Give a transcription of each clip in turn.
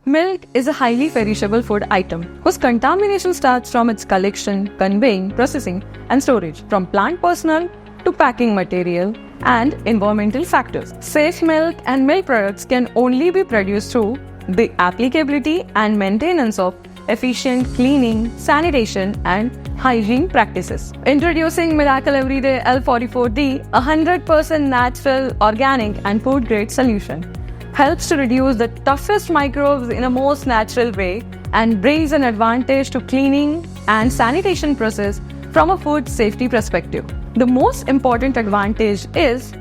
Milk is a highly perishable food item whose contamination starts from its collection, conveying, processing, and storage, from plant personnel to packing material and environmental factors. Safe milk and milk products can only be produced through the applicability and maintenance of efficient cleaning, sanitation, and hygiene practices. Introducing Miracle Everyday L44D, a 100% natural, organic, and food grade solution, helps to reduce the toughest microbes in a most natural way and brings an advantage to cleaning and sanitation process from a food safety perspective. The most important advantage is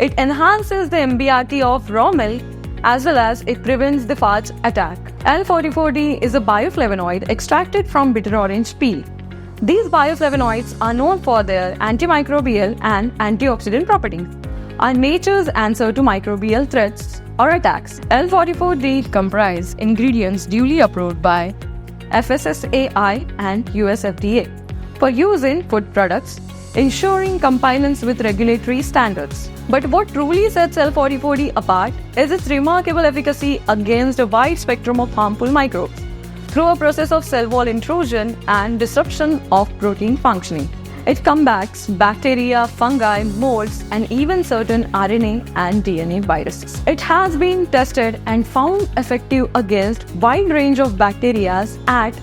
it enhances the MBRT of raw milk as well as it prevents the fudge attack. L44D is a bioflavonoid extracted from bitter orange peel. These bioflavonoids are known for their antimicrobial and antioxidant properties, are nature's answer to microbial threats or attacks. L44D comprise ingredients duly approved by FSSAI and US FDA for use in food products, ensuring compliance with regulatory standards. But what truly sets L44D apart is its remarkable efficacy against a wide spectrum of harmful microbes through a process of cell wall intrusion and disruption of protein functioning. It combats bacteria, fungi, molds, and even certain RNA and DNA viruses. It has been tested and found effective against wide range of bacteria at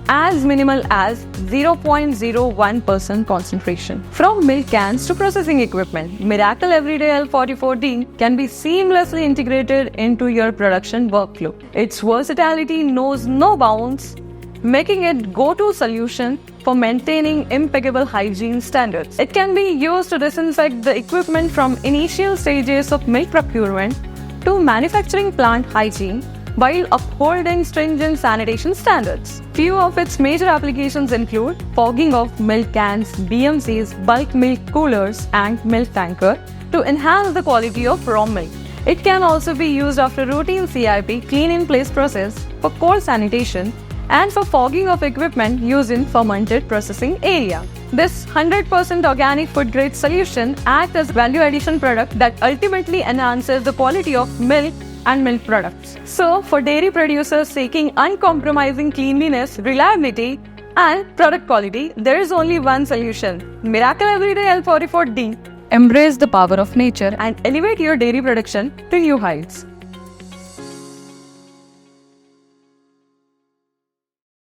as minimal as 0.01% concentration. From milk cans to processing equipment, Miracle Everyday L44D can be seamlessly integrated into your production workflow. Its versatility knows no bounds, making it go-to solution for maintaining impeccable hygiene standards. It can be used to disinfect the equipment from initial stages of milk procurement to manufacturing plant hygiene while upholding stringent sanitation standards. Few of its major applications include fogging of milk cans, BMCs, bulk milk coolers, and milk tanker to enhance the quality of raw milk. It can also be used after routine CIP clean-in-place process for cold sanitation and for fogging of equipment used in fermented processing area. This 100% organic food grade solution acts as value addition product that ultimately enhances the quality of milk and milk products. So, for dairy producers seeking uncompromising cleanliness, reliability, and product quality, there is only one solution: Miracle Everyday L44D. Embrace the power of nature and elevate your dairy production to new heights.